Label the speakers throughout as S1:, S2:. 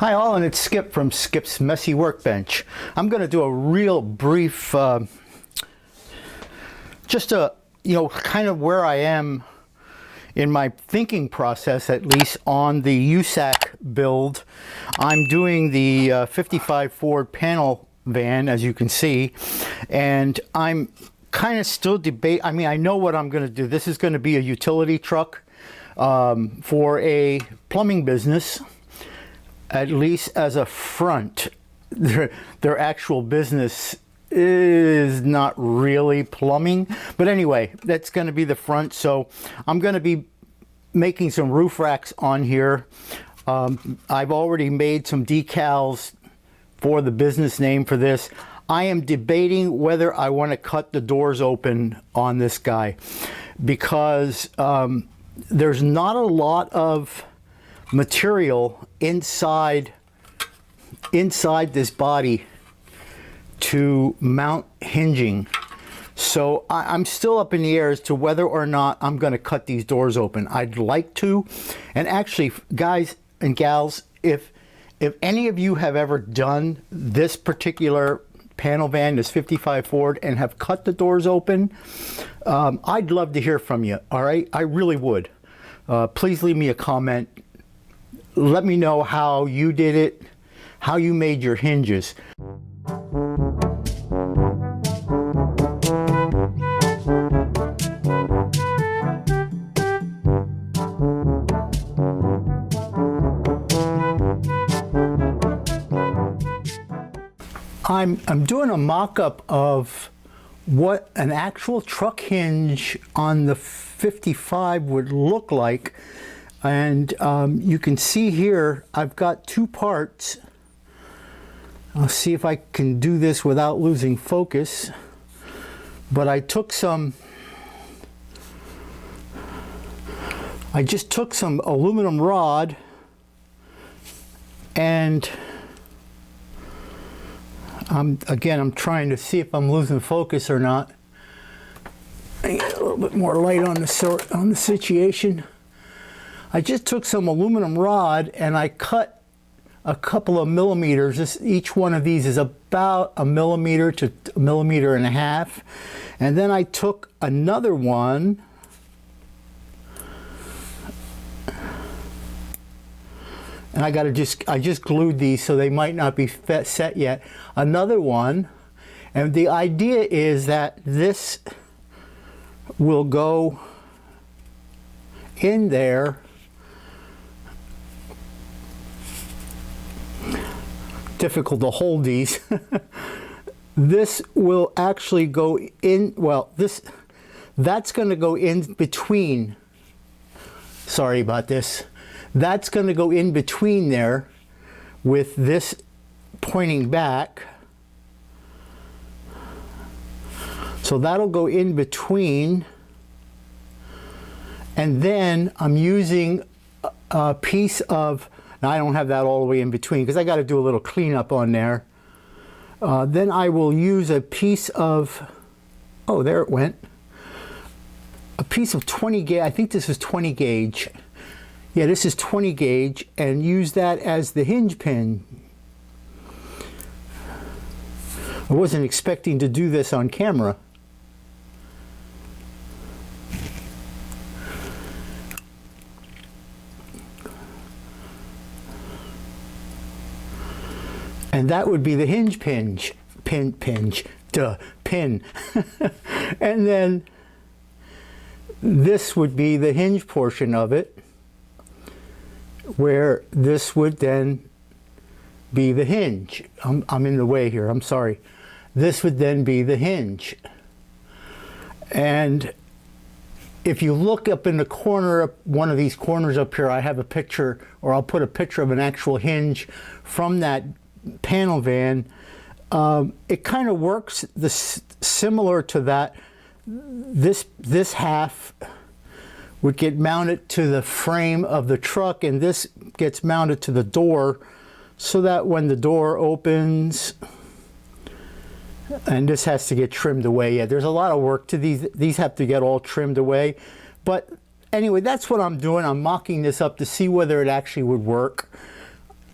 S1: Hi all, and it's Skip from Skip's Messy Workbench. I'm going to do a real brief, just a, kind of where I am in my thinking process, at least on the USACC build. I'm doing the 55 Ford panel van, as you can see, and I'm kind of still I know what I'm going to do. This is going to be a utility truck for a plumbing business. At least as a front. Their actual business is not really plumbing, but anyway, that's going to be the front. So I'm going to be making some roof racks on here. I've already made some decals for the business name for this. I am debating whether I want to cut the doors open on this guy because there's not a lot of material inside this body to mount hinging. So I'm still up in the air as to whether or not I'm going to cut these doors open. I'd like to. And actually, guys and gals, if any of you have ever done this particular panel van, this 55 Ford, and have cut the doors open, I'd love to hear from you. All right, I really would. Please leave me a comment. Let me know how you did it, how you made your hinges. I'm doing a mock-up of what an actual truck hinge on the 55 would look like. And you can see here, I've got two parts. I'll see if I can do this without losing focus. But I just took some aluminum rod and again, I'm trying to see if I'm losing focus or not. I get a little bit more light on the situation. I just took some aluminum rod and I cut a couple of millimeters. Each one of these is about 1 millimeter to 1.5 millimeters. And then I took another one and I just glued these, so they might not be set yet. Another one, and the idea is that this will go in there. Difficult to hold these. This will actually go in, well, that's going to go in between. Sorry about this. That's going to go in between there with this pointing back. So that'll go in between. And then I'm using a piece of, now I don't have that all the way in between because I got to do a little cleanup on there. Then I will use a piece of, oh, there it went. A piece of 20 gauge, I think this is 20 gauge. Yeah, this is 20 gauge, and use that as the hinge pin. I wasn't expecting to do this on camera. And that would be the hinge pin. And then this would be the hinge portion of it, where this would then be the hinge. I'm in the way here, I'm sorry. This would then be the hinge. And if you look up in the corner, one of these corners up here, I have a picture, or I'll put a picture of an actual hinge from that panel van. It kind of works similar to that. This half would get mounted to the frame of the truck, and this gets mounted to the door, so that when the door opens, and this has to get trimmed away. Yeah, there's a lot of work to these. These have to get all trimmed away. But anyway, that's what I'm doing. I'm mocking this up to see whether it actually would work.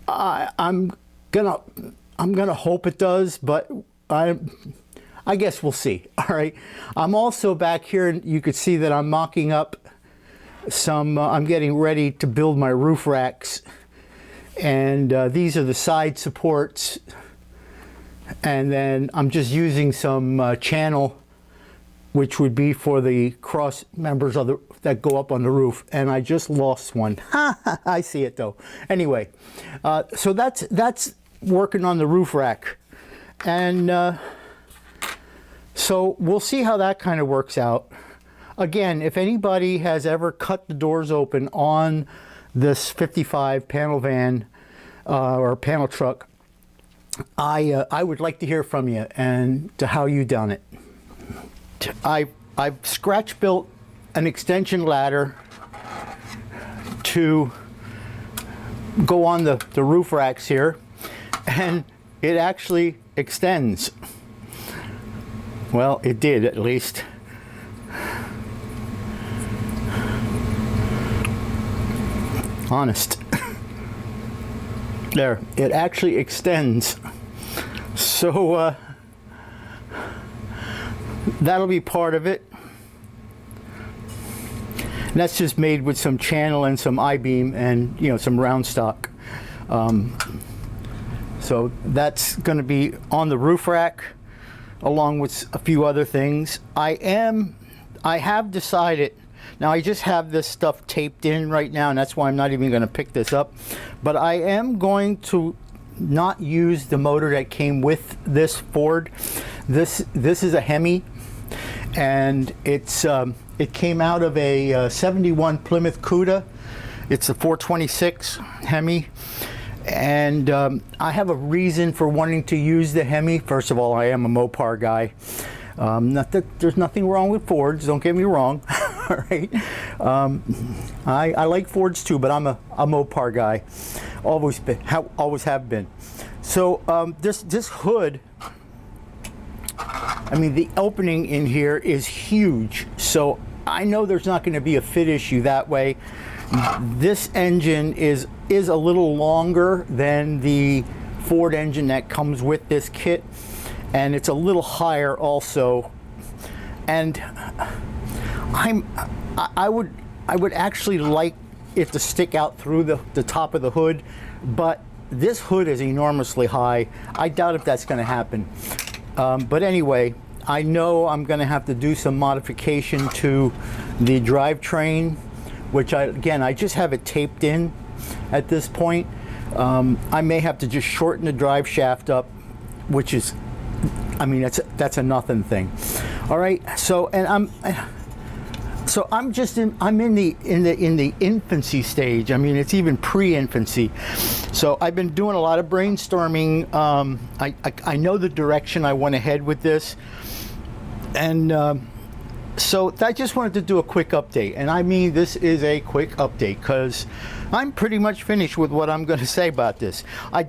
S1: I'm gonna hope it does, but I guess we'll see. All right. I'm also back here, and you could see that I'm mocking up some. I'm getting ready to build my roof racks, and these are the side supports. And then I'm just using some channel, which would be for the cross members of that go up on the roof. And I just lost one. I see it though. Anyway, so that's working on the roof rack, and so we'll see how that kind of works out. Again, if anybody has ever cut the doors open on this 55 panel van or panel truck, I would like to hear from you and to how you done it. I've scratch built an extension ladder to go on the roof racks here, and it actually extends. Well, it did, at least. Honest. There, it actually extends. So that'll be part of it. And that's just made with some channel and some I-beam and, you know, some round stock. So that's going to be on the roof rack, along with a few other things. I have decided. Now I just have this stuff taped in right now, and that's why I'm not even going to pick this up. But I am going to not use the motor that came with this Ford. This is a Hemi, and it came out of a 71 Plymouth Cuda. It's a 426 Hemi, and I have a reason for wanting to use the Hemi. First of all, I am a Mopar guy. Not that there's nothing wrong with Fords, don't get me wrong. All right. I like Fords too, but I'm a Mopar guy. Always have been. So this hood, I mean, the opening in here is huge. So I know there's not going to be a fit issue that way. This engine is a little longer than the Ford engine that comes with this kit, and it's a little higher also. And I would actually like it to stick out through the top of the hood, but this hood is enormously high. I doubt if that's going to happen. But anyway, I know I'm going to have to do some modification to the drivetrain, which I just have it taped in at this point. I may have to just shorten the drive shaft up, which is, I mean, that's a nothing thing. All right, so I'm in the infancy stage. I mean, it's even pre-infancy. So I've been doing a lot of brainstorming. I know the direction I want to head with this, and so I just wanted to do a quick update. And I mean, this is a quick update because I'm pretty much finished with what I'm going to say about this. I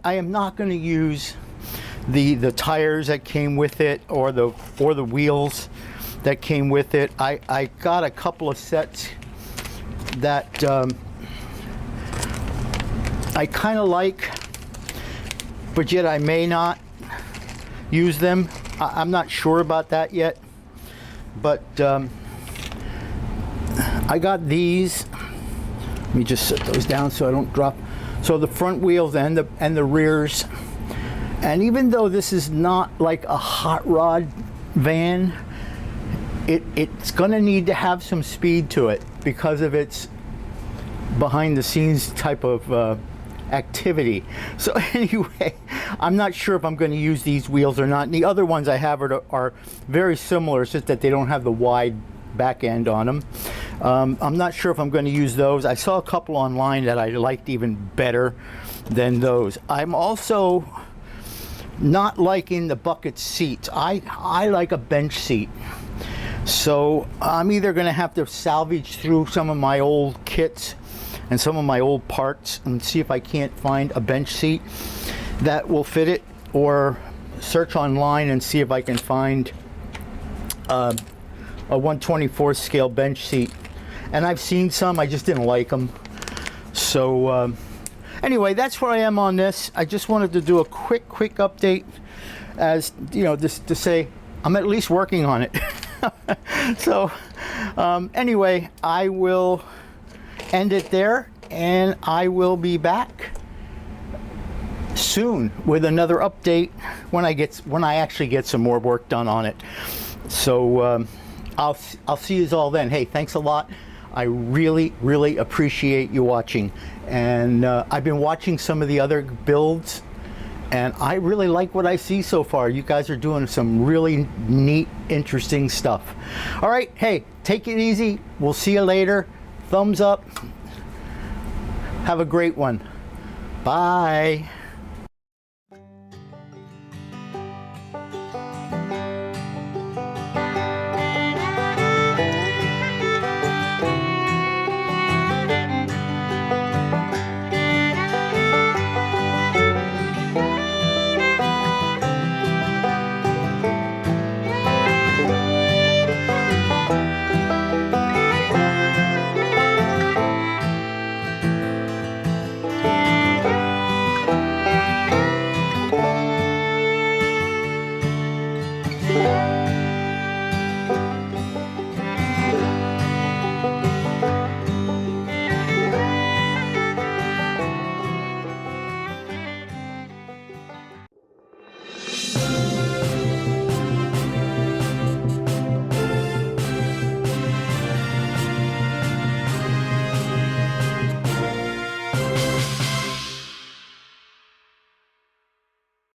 S1: am not going to use the tires that came with it or the wheels that came with it. I got a couple of sets that I kind of like, but yet I may not use them. I'm not sure about that yet, but I got these. Let me just set those down so I don't drop. So the front wheels and the rears, and even though this is not like a hot rod van, it's going to need to have some speed to it because of its behind the scenes type of activity. So anyway, I'm not sure if I'm going to use these wheels or not. And the other ones I have are very similar, it's just that they don't have the wide back end on them. I'm not sure if I'm going to use those. I saw a couple online that I liked even better than those. I'm also not liking the bucket seats. I like a bench seat. So I'm either going to have to salvage through some of my old kits and some of my old parts and see if I can't find a bench seat that will fit it, or search online and see if I can find a 1/24 scale bench seat. And I've seen some, I just didn't like them. So anyway, that's where I am on this. I just wanted to do a quick update, as you know, just to say I'm at least working on it. So anyway, I will end it there, and I will be back soon with another update when I actually get some more work done on it. So I'll see you all then. Hey, thanks a lot. I really appreciate you watching, and I've been watching some of the other builds, and I really like what I see so far. You guys are doing some really neat, interesting stuff. All right, hey, take it easy. We'll see you later. Thumbs up. Have a great one. Bye.